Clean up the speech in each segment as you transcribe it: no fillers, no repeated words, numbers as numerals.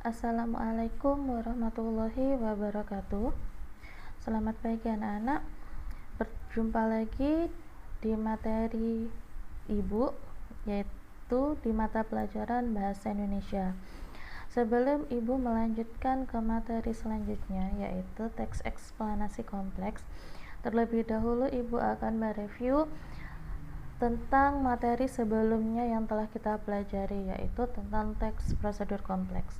Assalamualaikum warahmatullahi wabarakatuh. Selamat pagi anak-anak. Berjumpa lagi di materi Ibu, yaitu di mata pelajaran Bahasa Indonesia. Sebelum Ibu melanjutkan ke materi selanjutnya, yaitu teks eksplanasi kompleks, terlebih dahulu Ibu akan mereview tentang materi sebelumnya yang telah kita pelajari, yaitu tentang teks prosedur kompleks.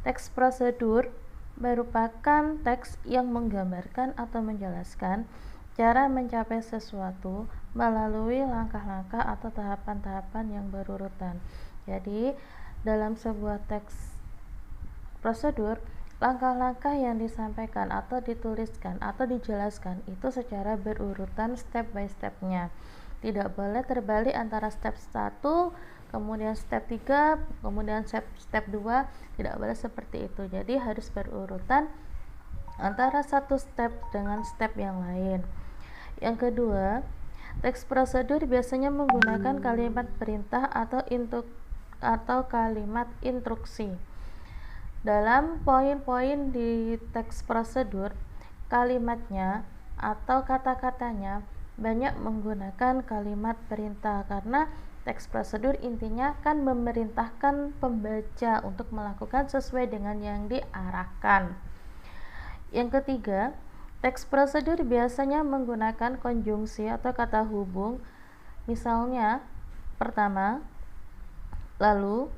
Teks prosedur merupakan teks yang menggambarkan atau menjelaskan cara mencapai sesuatu melalui langkah-langkah atau tahapan-tahapan yang berurutan. Jadi, dalam sebuah teks prosedur, langkah-langkah yang disampaikan atau dituliskan atau dijelaskan itu secara berurutan step by step-nya. Tidak boleh terbalik antara step 1 kemudian step 3 kemudian step 2, tidak boleh seperti itu. Jadi harus berurutan antara satu step dengan step yang lain. Yang kedua, teks prosedur biasanya menggunakan kalimat perintah atau kalimat instruksi. Dalam poin-poin di teks prosedur, kalimatnya atau kata-katanya banyak menggunakan kalimat perintah karena teks prosedur intinya kan memerintahkan pembaca untuk melakukan sesuai dengan yang diarahkan. Yang ketiga, teks prosedur biasanya menggunakan konjungsi atau kata hubung, misalnya pertama, lalu,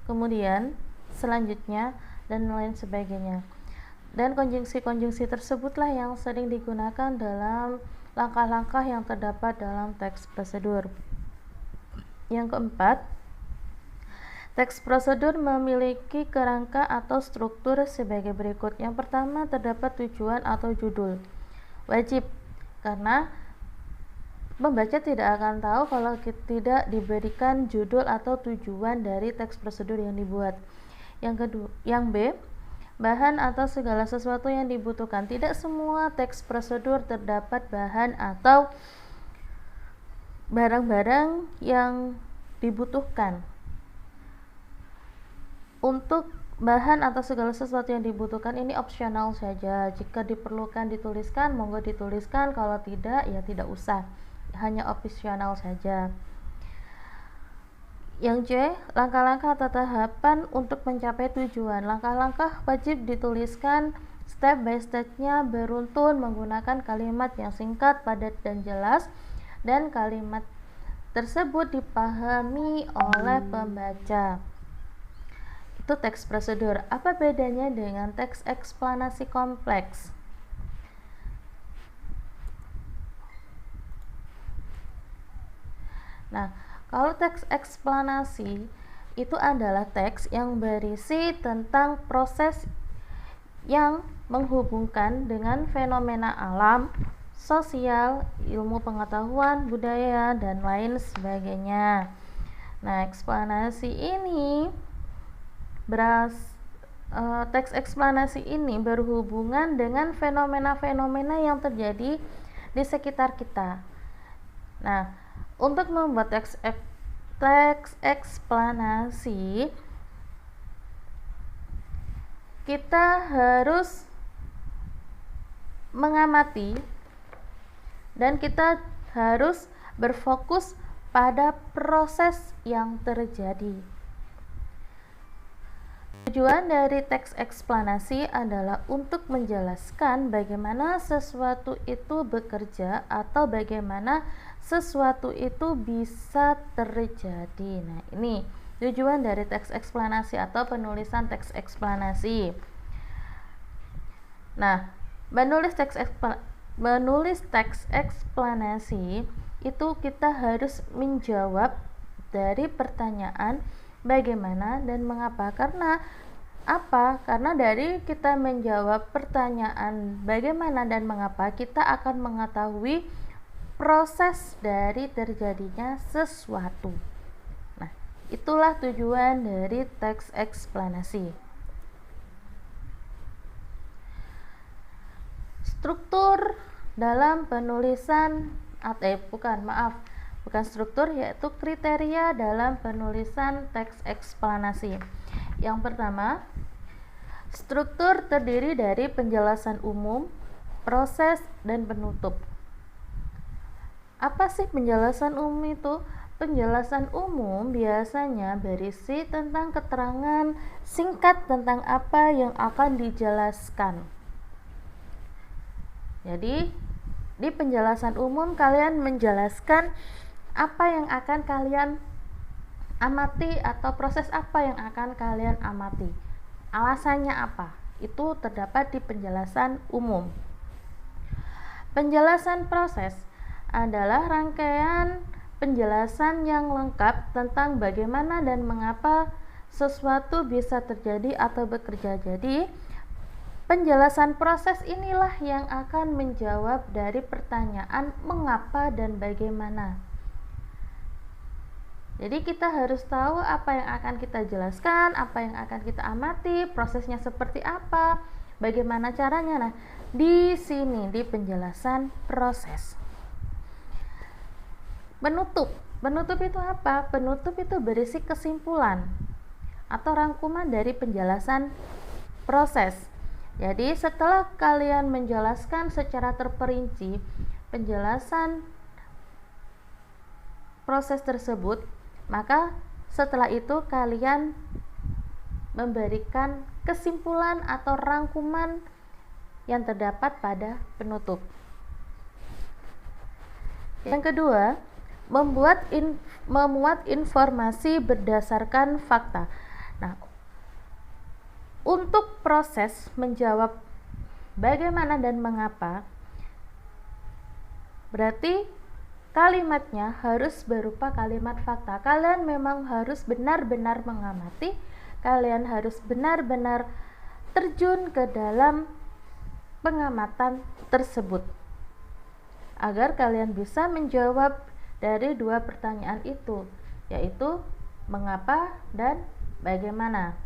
kemudian, selanjutnya, dan lain sebagainya. Dan konjungsi-konjungsi tersebutlah yang sering digunakan dalam langkah-langkah yang terdapat dalam teks prosedur. Yang keempat, teks prosedur memiliki kerangka atau struktur sebagai berikut. Yang pertama, terdapat tujuan atau judul. Wajib, karena pembaca tidak akan tahu kalau tidak diberikan judul atau tujuan dari teks prosedur yang dibuat. Yang B, bahan atau segala sesuatu yang dibutuhkan. Tidak semua teks prosedur terdapat bahan atau barang-barang yang dibutuhkan. Untuk bahan atau segala sesuatu yang dibutuhkan ini opsional saja. Jika diperlukan dituliskan, monggo dituliskan. Kalau tidak, ya tidak usah. Hanya opsional saja. Yang C, langkah-langkah atau tahapan untuk mencapai tujuan. Langkah-langkah wajib dituliskan step by step-nya beruntun menggunakan kalimat yang singkat, padat, dan jelas, dan kalimat tersebut dipahami oleh pembaca. Itu teks prosedur. Apa bedanya dengan teks eksplanasi kompleks? Nah, kalau teks eksplanasi itu adalah teks yang berisi tentang proses yang menghubungkan dengan fenomena alam, sosial, ilmu pengetahuan, budaya, dan lain sebagainya. Nah, eksplanasi ini teks eksplanasi ini berhubungan dengan fenomena-fenomena yang terjadi di sekitar kita. Nah, untuk membuat teks eksplanasi, kita harus mengamati dan kita harus berfokus pada proses yang terjadi. Tujuan dari teks eksplanasi adalah untuk menjelaskan bagaimana sesuatu itu bekerja atau bagaimana sesuatu itu bisa terjadi. Nah, ini tujuan dari teks eksplanasi atau penulisan teks eksplanasi. Nah, menulis teks eksplanasi itu kita harus menjawab dari pertanyaan bagaimana dan mengapa. Karena apa? Karena dari kita menjawab pertanyaan bagaimana dan mengapa, kita akan mengetahui proses dari terjadinya sesuatu. Nah, itulah tujuan dari teks eksplanasi. Struktur dalam penulisan bukan struktur, yaitu kriteria dalam penulisan teks eksplanasi. Yang pertama, struktur terdiri dari penjelasan umum, proses, dan penutup. Apa sih penjelasan umum itu? Penjelasan umum biasanya berisi tentang keterangan singkat tentang apa yang akan dijelaskan. Jadi, di penjelasan umum kalian menjelaskan apa yang akan kalian amati atau proses apa yang akan kalian amati. Alasannya apa? Itu terdapat di penjelasan umum. Penjelasan proses adalah rangkaian penjelasan yang lengkap tentang bagaimana dan mengapa sesuatu bisa terjadi atau bekerja. Jadi, penjelasan proses inilah yang akan menjawab dari pertanyaan mengapa dan bagaimana. Jadi kita harus tahu apa yang akan kita jelaskan, apa yang akan kita amati, prosesnya seperti apa, bagaimana caranya. Nah, di sini di penjelasan proses. Penutup itu apa? Penutup itu berisi kesimpulan atau rangkuman dari penjelasan proses. Jadi setelah kalian menjelaskan secara terperinci penjelasan proses tersebut, maka setelah itu kalian memberikan kesimpulan atau rangkuman yang terdapat pada penutup. Yang kedua, memuat informasi berdasarkan fakta. Nah, untuk proses menjawab bagaimana dan mengapa, berarti kalimatnya harus berupa kalimat fakta. Kalian memang harus benar-benar mengamati, kalian harus benar-benar terjun ke dalam pengamatan tersebut agar kalian bisa menjawab dari dua pertanyaan itu, yaitu mengapa dan bagaimana.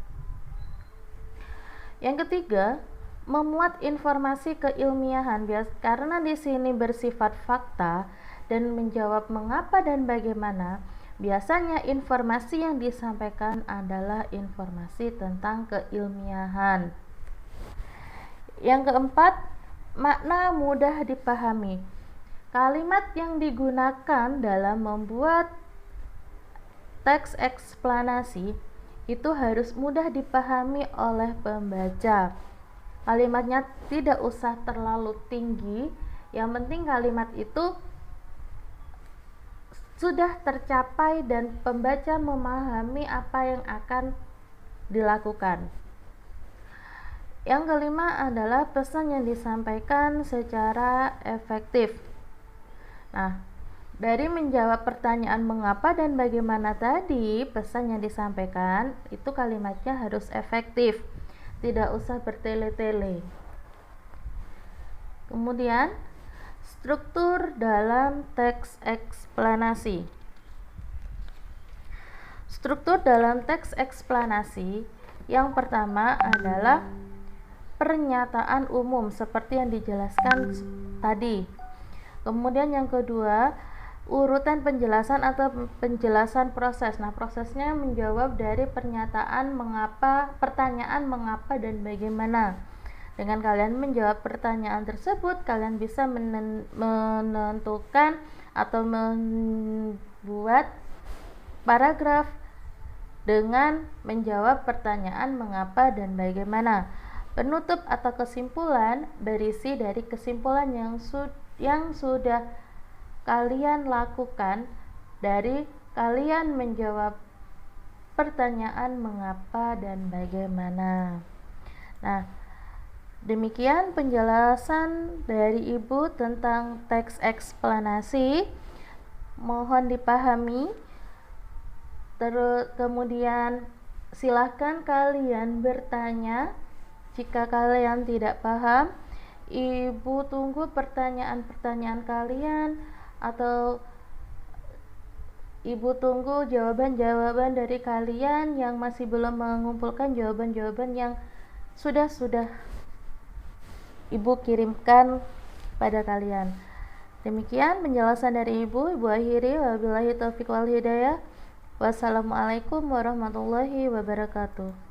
Yang ketiga, memuat informasi keilmiahan, karena di sini bersifat fakta dan menjawab mengapa dan bagaimana. Biasanya informasi yang disampaikan adalah informasi tentang keilmiahan. Yang keempat, makna mudah dipahami. Kalimat yang digunakan dalam membuat teks eksplanasi itu harus mudah dipahami oleh pembaca. Kalimatnya tidak usah terlalu tinggi, yang penting kalimat itu sudah tercapai dan pembaca memahami apa yang akan dilakukan. Yang kelima adalah pesan yang disampaikan secara efektif. Nah, dari menjawab pertanyaan mengapa dan bagaimana tadi, pesan yang disampaikan itu kalimatnya harus efektif, tidak usah bertele-tele. Kemudian, struktur dalam teks eksplanasi. Struktur dalam teks eksplanasi yang pertama adalah pernyataan umum seperti yang dijelaskan tadi. Kemudian yang kedua, urutan penjelasan atau penjelasan proses. Nah, prosesnya menjawab dari pertanyaan mengapa dan bagaimana. Dengan kalian menjawab pertanyaan tersebut, kalian bisa menentukan atau membuat paragraf dengan menjawab pertanyaan mengapa dan bagaimana. Penutup atau kesimpulan berisi dari kesimpulan yang sudah kalian lakukan dari kalian menjawab pertanyaan mengapa dan bagaimana. Nah, demikian penjelasan dari Ibu tentang teks eksplanasi. Mohon dipahami. Kemudian silahkan kalian bertanya jika kalian tidak paham. Ibu tunggu pertanyaan-pertanyaan kalian, atau Ibu tunggu jawaban-jawaban dari kalian yang masih belum mengumpulkan jawaban-jawaban yang sudah Ibu kirimkan pada kalian. Demikian penjelasan dari Ibu akhiri. Wabillahi taufiq wal hidayah. Wassalamualaikum warahmatullahi wabarakatuh.